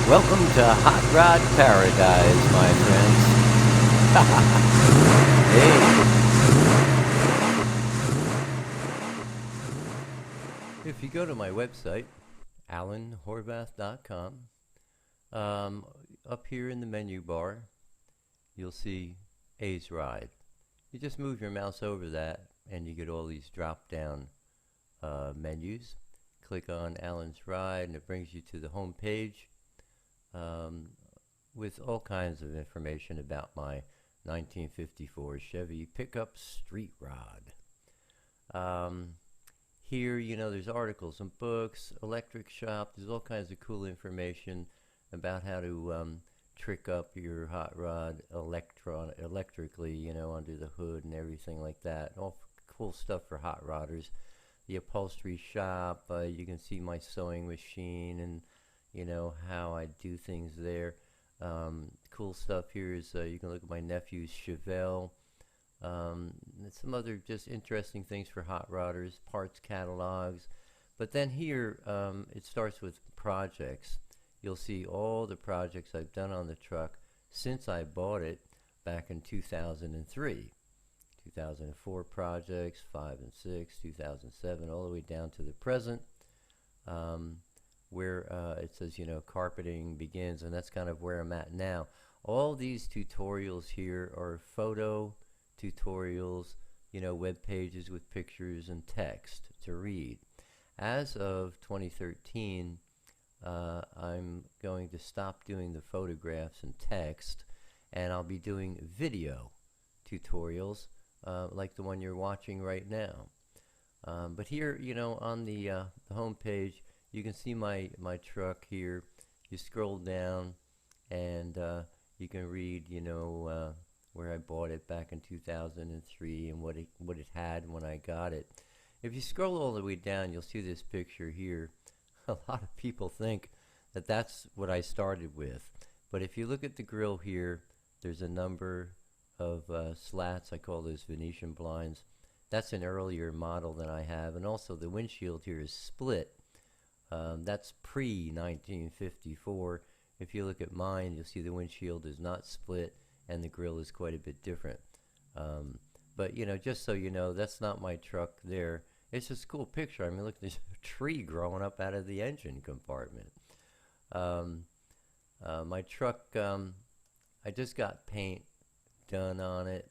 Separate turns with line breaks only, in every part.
Welcome to Hot Rod Paradise, my friends. Hey. If you go to my website, alanhorvath.com, up here in the menu bar, you'll see A's Ride. You just move your mouse over that, and you get all these drop-down menus. Click on Alan's Ride, and it brings you to the home page. With all kinds of information about my 1954 Chevy Pickup Street Rod. Here, there's articles and books, electric shop, there's all kinds of cool information about how to trick up your hot rod electrically, under the hood and everything like that. All cool stuff for hot rodders. The upholstery shop, you can see my sewing machine and how I do things there. Cool stuff here is you can look at my nephew's Chevelle. And some other just interesting things for hot rodders, parts catalogs. But then here it starts with projects. You'll see all the projects I've done on the truck since I bought it back in 2003. 2004 projects, 5 and 6, 2007, all the way down to the present. Where it says, carpeting begins, and that's kind of where I'm at now. All these tutorials here are photo tutorials, web pages with pictures and text to read. As of 2013, I'm going to stop doing the photographs and text, and I'll be doing video tutorials like the one you're watching right now. But here, on the home page, you can see my truck here. You scroll down and you can read, where I bought it back in 2003 and what it had when I got it. If you scroll all the way down, you'll see this picture here. A lot of people think that that's what I started with. But if you look at the grill here, there's a number of slats. I call those Venetian blinds. That's an earlier model than I have. And also the windshield here is split. That's pre-1954. If you look at mine, you'll see the windshield is not split and the grill is quite a bit different. But just so you know, that's not my truck there. It's just a cool picture. I mean, look, there's a tree growing up out of the engine compartment. My truck, I just got paint done on it,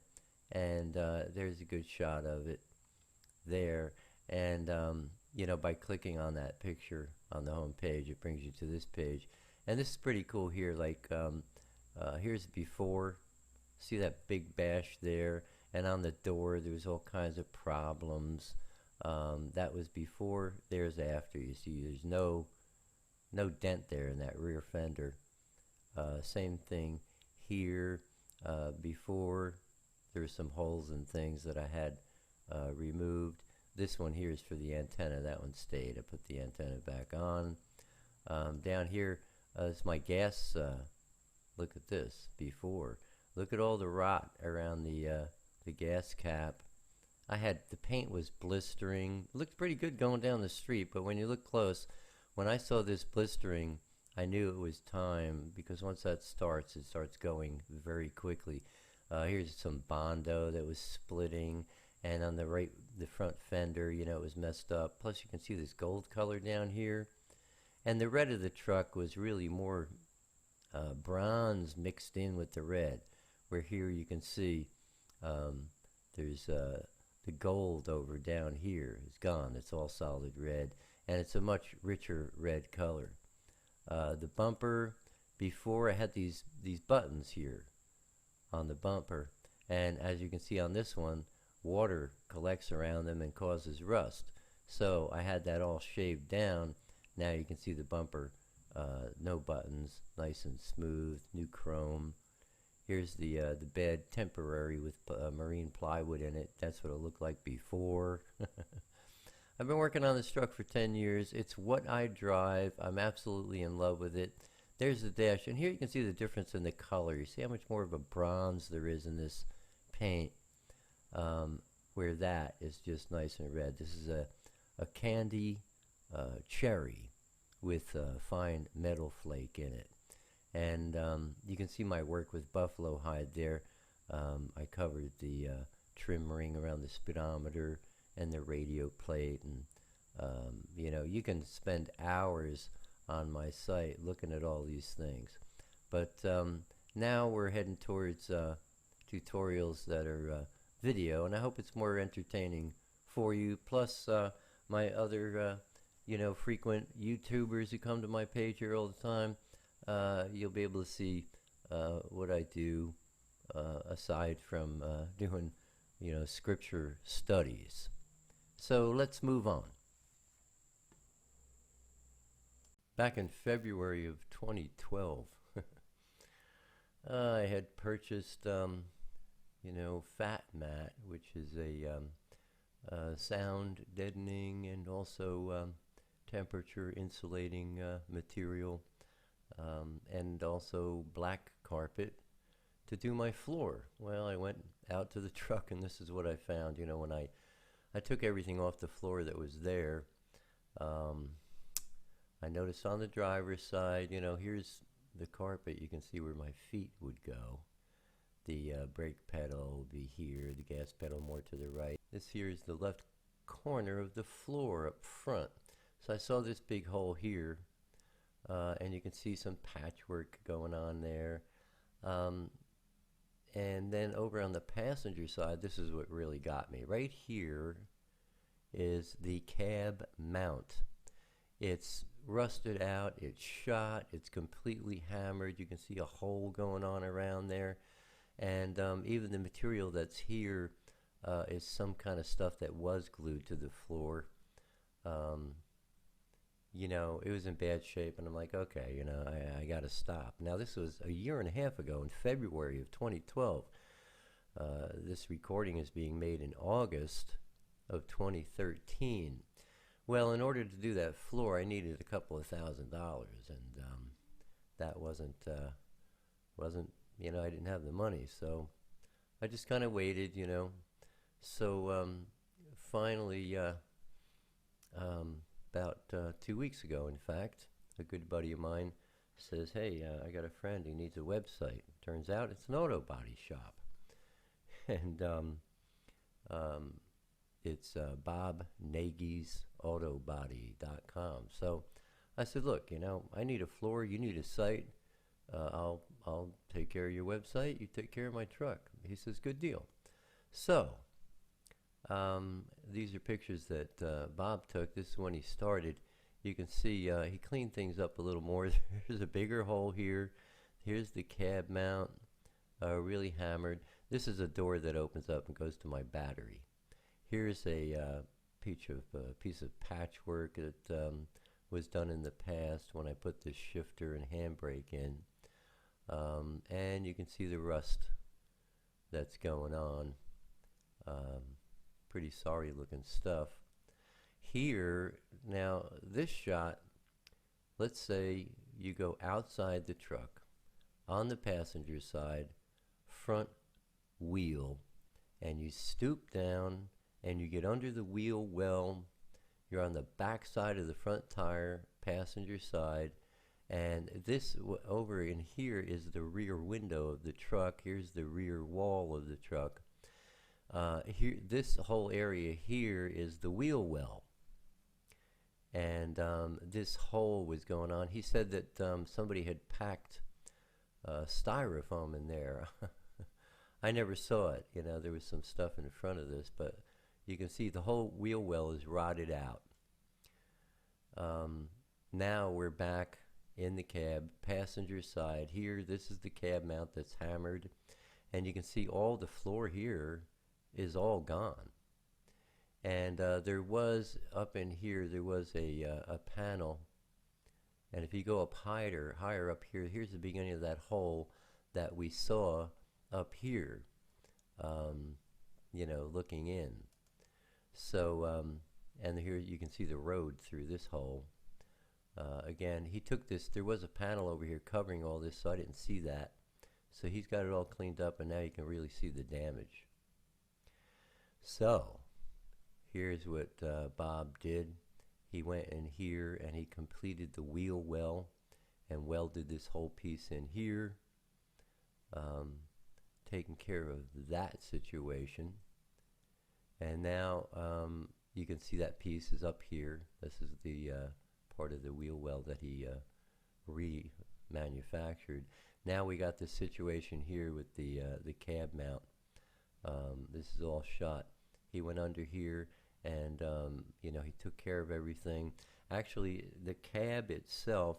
and there's a good shot of it there. And by clicking on that picture on the home page, it brings you to this page. And this is pretty cool here. Like here's before. See that big bash there, and on the door there's all kinds of problems. That was before. There's after. You see, there's no dent there in that rear fender. Same thing here. Before, there's some holes and things that I had removed. This one here is for the antenna. That one stayed. I put the antenna back on. Down here is my gas. Look at this. Before. Look at all the rot around the gas cap. The paint was blistering. It looked pretty good going down the street, but when you look close, when I saw this blistering, I knew it was time, because once that starts, it starts going very quickly. Here's some Bondo that was splitting. And on the front fender, it was messed up. Plus, you can see this gold color down here. And the red of the truck was really more bronze mixed in with the red. Where here you can see there's the gold over down here is gone. It's all solid red. And it's a much richer red color. The bumper, before I had these buttons here on the bumper. And as you can see on this one, water collects around them and causes rust. So I had that all shaved down. Now you can see the bumper, no buttons, nice and smooth, new chrome. Here's the bed, temporary with marine plywood in it. That's what it looked like before. I've been working on this truck for 10 years. It's what I drive. I'm absolutely in love with it. There's the dash, and here you can see the difference in the color. You see how much more of a bronze there is in this paint. Where that is just nice and red. This is a candy cherry with fine metal flake in it. And you can see my work with buffalo hide there. I covered the trim ring around the speedometer and the radio plate, and you know, you can spend hours on my site looking at all these things. But now we're heading towards tutorials that are video, and I hope it's more entertaining for you. Plus my other you know, frequent YouTubers who come to my page here all the time, you'll be able to see what I do aside from doing, you know, scripture studies. So let's move on. Back in February of 2012, I had purchased, you know, Fat Mat, which is a sound deadening and also temperature insulating material, and also black carpet to do my floor. Well, I went out to the truck and this is what I found. You know, when I took everything off the floor that was there, I noticed on the driver's side, you know, here's the carpet. You can see where my feet would go. The brake pedal will be here, the gas pedal more to the right. This here is the left corner of the floor up front. So I saw this big hole here, and you can see some patchwork going on there. And then over on the passenger side, this is what really got me. Right here is the cab mount. It's rusted out, it's shot, it's completely hammered. You can see a hole going on around there. And even the material that's here is some kind of stuff that was glued to the floor. You know, it was in bad shape, and I'm like, okay, you know, I got to stop. Now, this was a year and a half ago in February of 2012. This recording is being made in August of 2013. Well, in order to do that floor, I needed a couple of $1,000, and that wasn't, you know, I didn't have the money, so I just kind of waited, you know. So finally, about 2 weeks ago, in fact, a good buddy of mine says, hey, I got a friend who needs a website. Turns out it's an auto body shop. And it's Bob Nagy's autobody.com. So I said, look, you know, I need a floor, you need a site. I'll take care of your website, you take care of my truck. He says, good deal. So these are pictures that Bob took. This is when he started. You can see he cleaned things up a little more. There's a bigger hole here. Here's the cab mount, really hammered. This is a door that opens up and goes to my battery. Here's a piece of patchwork that was done in the past when I put this shifter and handbrake in. And you can see the rust that's going on. Pretty sorry looking stuff. Here, now this shot, let's say you go outside the truck, on the passenger side, front wheel, and you stoop down and you get under the wheel well. You're on the back side of the front tire, passenger side, and this over in here is the rear window of the truck. Here's the rear wall of the truck. Here, this whole area here is the wheel well, and this hole was going on. He said that somebody had packed styrofoam in there. I never saw it. You know, there was some stuff in front of this, but you can see the whole wheel well is rotted out. Now we're back in the cab, passenger side. Here, this is the cab mount that's hammered, and you can see all the floor here is all gone. And there was, up in here, there was a panel, and if you go up higher up here, here's the beginning of that hole that we saw up here, you know, looking in. So, and here you can see the road through this hole. Again, he took this, there was a panel over here covering all this, so I didn't see that. So he's got it all cleaned up, and now you can really see the damage. So, here's what Bob did. He went in here and he completed the wheel well, and welded this whole piece in here, taking care of that situation. And now you can see that piece is up here. This is the part of the wheel well that he remanufactured. Now we got this situation here with the cab mount. This is all shot. He went under here, and you know, he took care of everything. Actually, the cab itself,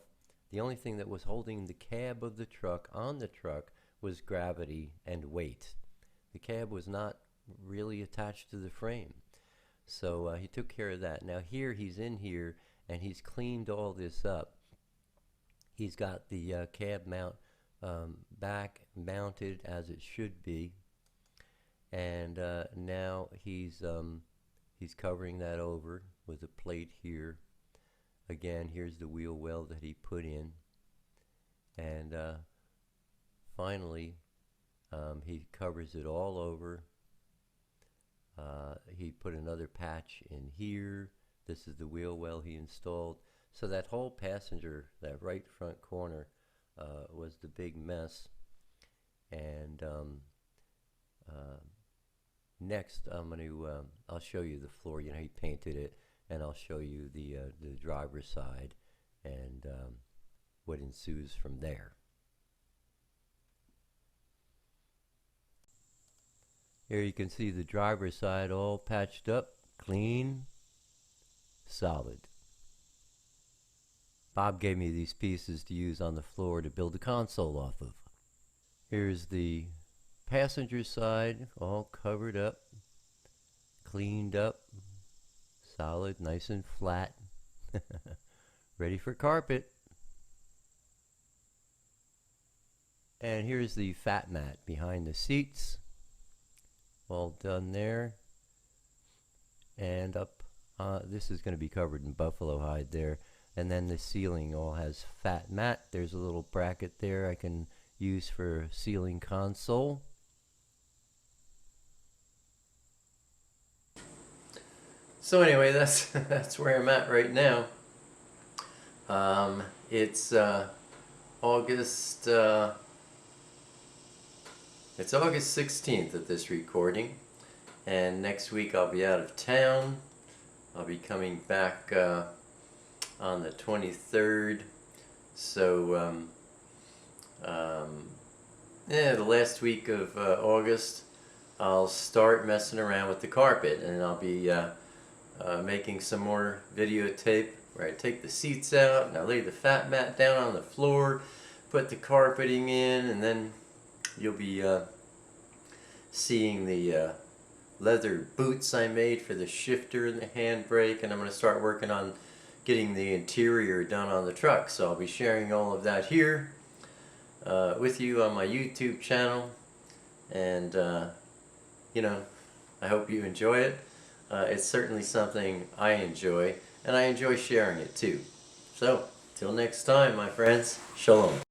the only thing that was holding the cab of the truck on the truck was gravity and weight. The cab was not really attached to the frame. So he took care of that. Now here, he's in here, and he's cleaned all this up. He's got the cab mount back mounted as it should be, and now he's covering that over with a plate here. Again, here's the wheel well that he put in, and finally he covers it all over. He put another patch in here. This is the wheel well he installed. So that whole passenger, that right front corner, was the big mess. And next, I'll show you the floor. You know, he painted it, and I'll show you the driver's side and what ensues from there. Here you can see the driver's side all patched up, clean, solid. Bob gave me these pieces to use on the floor to build a console off of. Here's the passenger side, all covered up, cleaned up, solid, nice and flat, ready for carpet. And here's the fat mat behind the seats, all done there. And up, this is going to be covered in buffalo hide there. And then the ceiling all has fat mat. There's a little bracket there I can use for ceiling console. So anyway, that's where I'm at right now. It's August 16th at this recording, and next week I'll be out of town. I'll be coming back on the 23rd. So yeah, the last week of August I'll start messing around with the carpet, and I'll be making some more videotape where I take the seats out and I lay the fat mat down on the floor, put the carpeting in, and then you'll be seeing the leather boots I made for the shifter and the handbrake, and I'm going to start working on getting the interior done on the truck. So I'll be sharing all of that here with you on my YouTube channel, and you know, I hope you enjoy it. It's certainly something I enjoy, and I enjoy sharing it too. So, till next time, my friends, shalom.